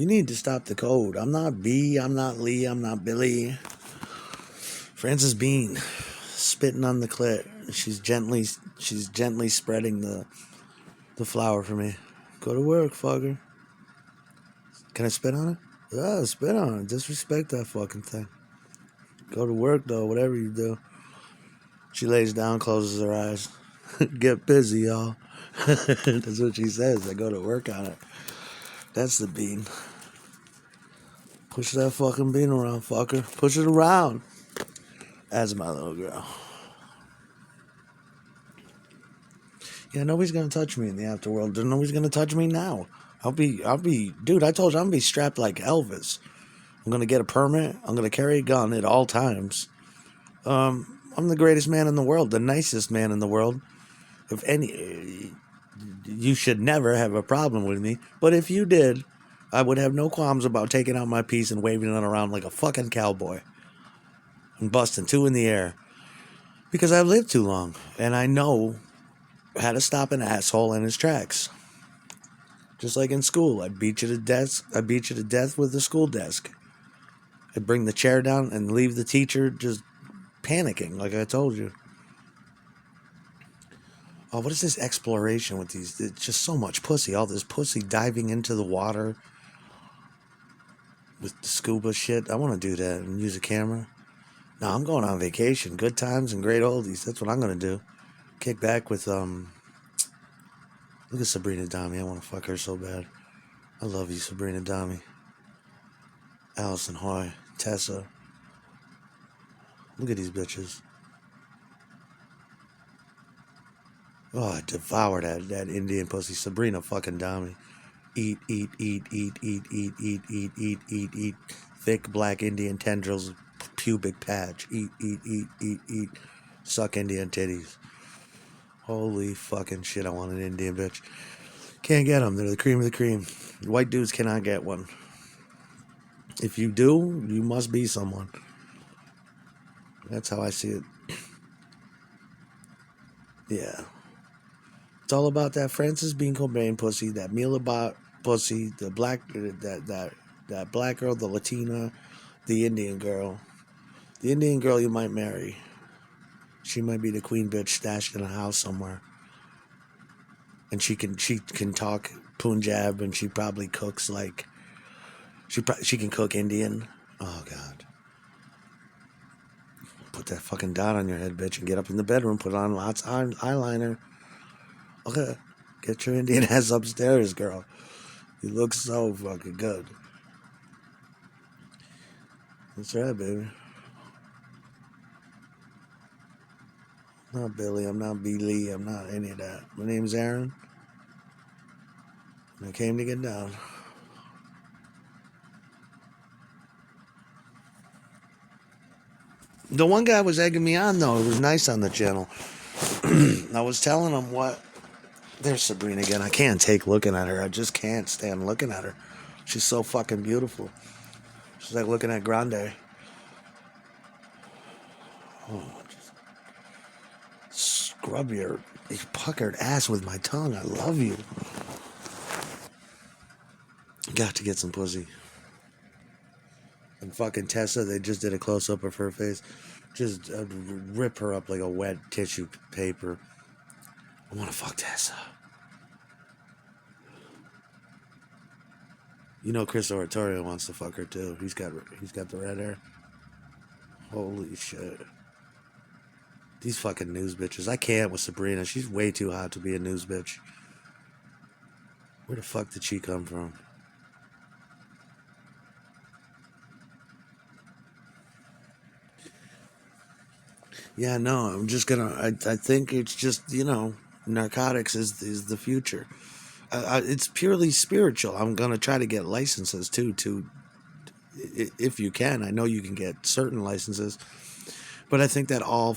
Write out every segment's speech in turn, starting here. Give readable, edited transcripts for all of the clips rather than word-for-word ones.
You need to stop the code. I'm not B, I'm not Lee, I'm not Billy. Frances Bean, spitting on the clit. She's gently spreading the flower for me. Go to work, fucker. Can I spit on it? Yeah, spit on it. Disrespect that fucking thing. Go to work, though, whatever you do. She lays down, closes her eyes. Get busy, y'all. That's what she says. I go to work on it. That's the bean. Push that fucking bean around, fucker. Push it around. That's my little girl. Yeah, nobody's gonna touch me in the afterworld. Nobody's gonna touch me now. I'll be, dude, I told you I'm gonna be strapped like Elvis. I'm gonna get a permit. I'm gonna carry a gun at all times. I'm the greatest man in the world, the nicest man in the world. If any, you should never have a problem with me. But if you did, I would have no qualms about taking out my piece and waving it around like a fucking cowboy. And busting two in the air. Because I've lived too long. And I know how to stop an asshole in his tracks. Just like in school, I'd beat you to death. I'd beat you to death with the school desk. I'd bring the chair down and leave the teacher just panicking, like I told you. Oh, what is this exploration with these? It's just so much pussy. All this pussy diving into the water with the scuba shit. I want to do that and use a camera. No, I'm going on vacation. Good times and great oldies. That's what I'm going to do. Kick back with, look at Sabrina Dami. I want to fuck her so bad. I love you, Sabrina Dami. Allison Hoy. Tessa. Look at these bitches. Oh, I devour that Indian pussy. Sabrina fucking Dami. Eat, eat, eat, eat, eat, eat, eat, eat, eat, eat, eat. Thick black Indian tendrils, pubic patch. Eat, eat, eat, eat, eat. Suck Indian titties. Holy fucking shit, I want an Indian bitch. Can't get them. They're the cream of the cream. White dudes cannot get one. If you do, you must be someone. That's how I see it. Yeah. It's all about that Frances Bean Cobain pussy, that Mila Bot pussy, the black, that black girl, the Latina, the Indian girl. The Indian girl you might marry. She might be the queen bitch stashed in a house somewhere. And she can talk Punjab, and she probably cooks like, she can cook Indian. Oh, God. Put that fucking dot on your head, bitch, and get up in the bedroom. Put on lots of eyeliner. Okay. Get your Indian ass upstairs, girl. You look so fucking good. That's right, baby. I'm not Billy. I'm not B. Lee. I'm not any of that. My name's Aaron. And I came to get down. The one guy was egging me on, though. It was nice on the channel. I was telling him what... There's Sabrina again. I can't take looking at her. I just can't stand looking at her. She's so fucking beautiful. She's like looking at Grande. Oh, just scrub your puckered ass with my tongue. I love you. Got to get some pussy. And fucking Tessa, they just did a close-up of her face. Just rip her up like a wet tissue paper. I want to fuck Tessa. You know Chris Oratorio wants to fuck her too. He's got the red hair. Holy shit. These fucking news bitches. I can't with Sabrina. She's way too hot to be a news bitch. Where the fuck did she come from? Yeah, no, I'm just gonna... I think it's just, narcotics is the future. It's purely spiritual. I'm gonna try to get licenses too, if you can. I know you can get certain licenses, but I think that all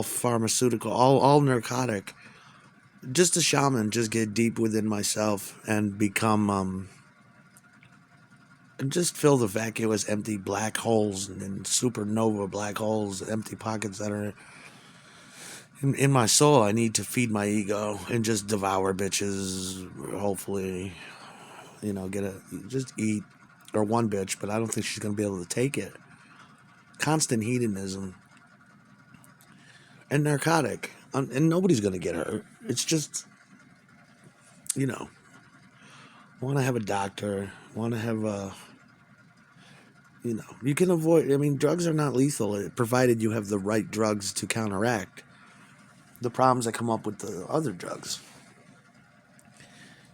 pharmaceutical, all narcotic, just a shaman, just get deep within myself and become and just fill the vacuous empty black holes and supernova black holes, empty pockets that are in my soul. I need to feed my ego and just devour bitches, hopefully, just eat, or one bitch, but I don't think she's gonna be able to take it. Constant hedonism and narcotic, and nobody's gonna get hurt. It's just, you know, want to have a doctor, want to have a, you can avoid. I mean, drugs are not lethal, provided you have the right drugs to counteract the problems that come up with the other drugs.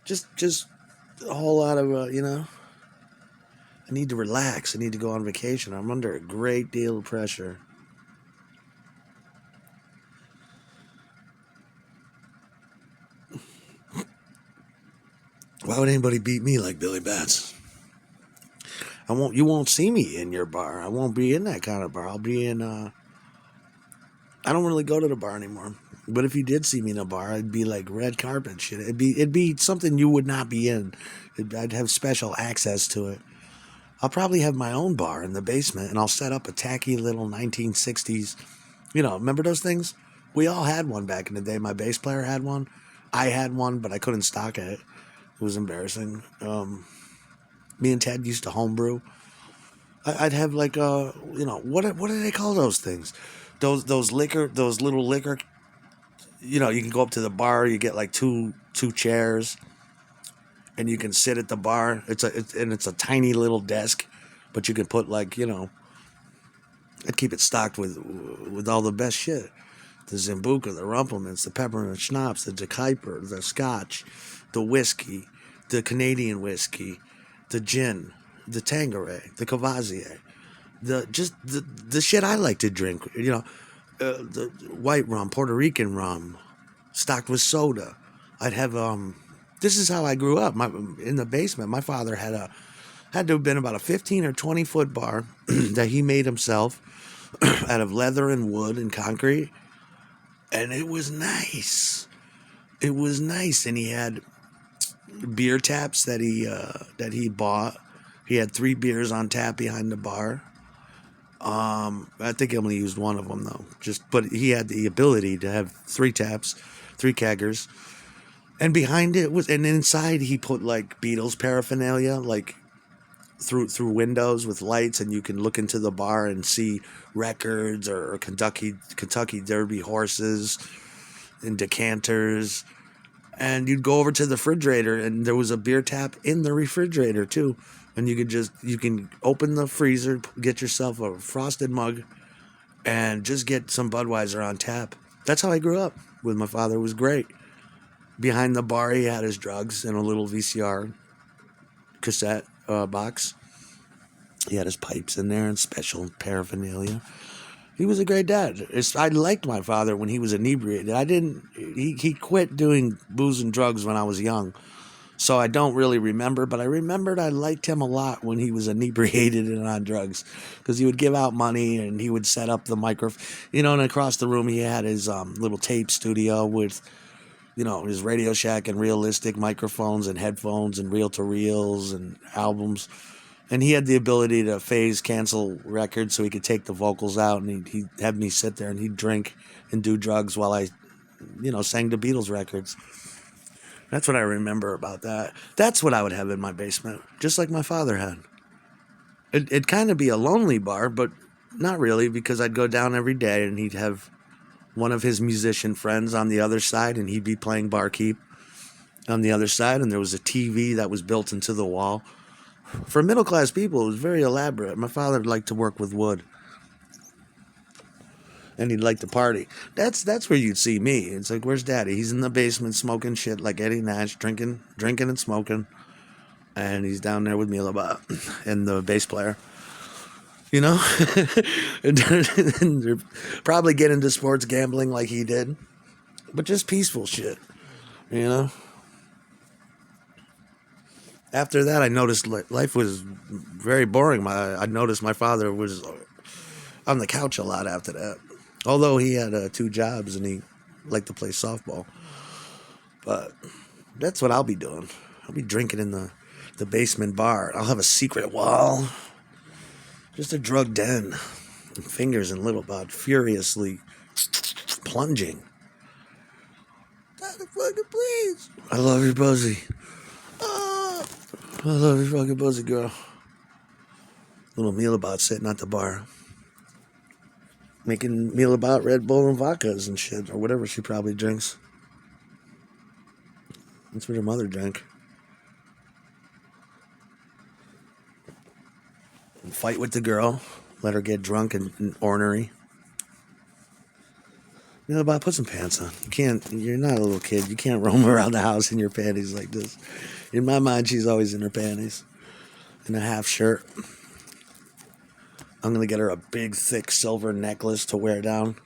Just a whole lot of, I need to relax. I need to go on vacation. I'm under a great deal of pressure. Why would anybody beat me like Billy Bats? You won't see me in your bar. I won't be in that kind of bar. I'll be in, I don't really go to the bar anymore. But if you did see me in a bar, I'd be like red carpet shit. It'd be something you would not be in. I'd have special access to it. I'll probably have my own bar in the basement, and I'll set up a tacky little 1960s. Remember those things? We all had one back in the day. My bass player had one. I had one, but I couldn't stock it. It was embarrassing. Me and Ted used to homebrew. I'd have like what do they call those things? Those little liquor. You can go up to the bar. You get like two chairs, and you can sit at the bar. It's a tiny little desk, but you can put like I'd keep it stocked with all the best shit. The Zambuca, the Rumplemans, the peppermint schnapps, the De Kuyper, the Scotch, the whiskey, the Canadian whiskey, the gin, the Tanqueray, the Courvoisier, the shit I like to drink. The white rum, Puerto Rican rum, stocked with soda. I'd have This is how I grew up. In the basement, my father had to have been about a 15 or 20-foot bar that he made himself out of leather and wood and concrete, and it was nice. It was nice, and he had beer taps that he bought. He had 3 beers on tap behind the bar. I think I only used one of them though. But he had the ability to have 3 taps, 3 keggers, and behind it and inside he put like Beatles paraphernalia, like through windows with lights, and you can look into the bar and see records or Kentucky Derby horses and decanters. And you'd go over to the refrigerator, and there was a beer tap in the refrigerator too. And you can open the freezer, get yourself a frosted mug, and just get some Budweiser on tap. That's how I grew up with my father. It was great. Behind the bar, he had his drugs in a little VCR cassette box. He had his pipes in there and special paraphernalia. He was a great dad. I liked my father when he was inebriated. He quit doing booze and drugs when I was young. So I don't really remember, but I remembered I liked him a lot when he was inebriated and on drugs, because he would give out money and he would set up the microphone, and across the room he had his little tape studio with, his Radio Shack and realistic microphones and headphones and reel-to-reels and albums. And he had the ability to cancel records so he could take the vocals out, and he'd have me sit there and he'd drink and do drugs while I, sang the Beatles records. That's what I remember about that. That's what I would have in my basement, just like my father had. It'd kind of be a lonely bar, but not really, because I'd go down every day and he'd have one of his musician friends on the other side, and he'd be playing barkeep on the other side, and there was a TV that was built into the wall. For middle-class people, it was very elaborate. My father liked to work with wood, and he'd like to party. That's where you'd see me. It's like, where's Daddy? He's in the basement smoking shit like Eddie Nash, drinking and smoking, and he's down there with me a little bit, and the bass player. And they're probably get into sports gambling like he did, but just peaceful shit, After that, I noticed life was very boring. I noticed my father was on the couch a lot after that. Although he had 2 jobs and he liked to play softball. But that's what I'll be doing. I'll be drinking in the basement bar. I'll have a secret wall. Just a drug den. And fingers in little bud furiously plunging. Daddy, fucking please. I love your pussy. I love this fucking pussy girl. Little meal about sitting at the bar. Making meal about Red Bull and vodkas and shit. Or whatever she probably drinks. That's what her mother drank. And fight with the girl. Let her get drunk and ornery. Meal about put some pants on. You're not a little kid. You can't roam around the house in your panties like this. In my mind, she's always in her panties. In a half shirt. I'm going to get her a big, thick silver necklace to wear down.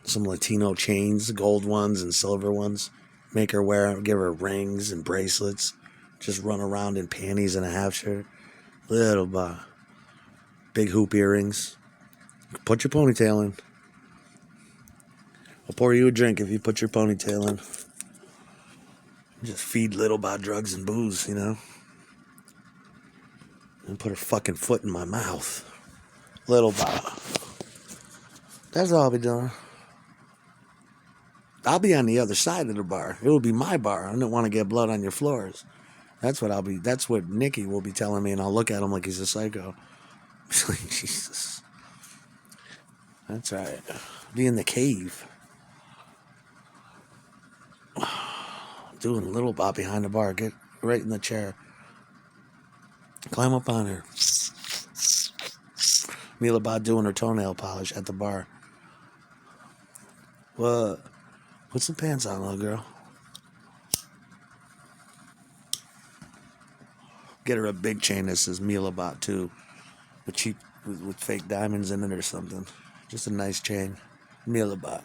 Some Latino chains, gold ones and silver ones. Make her give her rings and bracelets. Just run around in panties and a half shirt. Little big hoop earrings. Put your ponytail in. I'll pour you a drink if you put your ponytail in. Just feed little drugs and booze, you know? And put her fucking foot in my mouth. Little That's all I'll be doing. I'll be on the other side of the bar. It will be my bar. I don't want to get blood on your floors. That's what Nicky will be telling me, and I'll look at him like he's a psycho. Jesus. That's right. Be in the cave. Doing a little bop behind the bar. Get right in the chair. Climb up on her. Meal about doing her toenail polish at the bar. What? Put some pants on, little girl. Get her a big chain that says Meal about too. With fake diamonds in it or something. Just a nice chain. Meal about.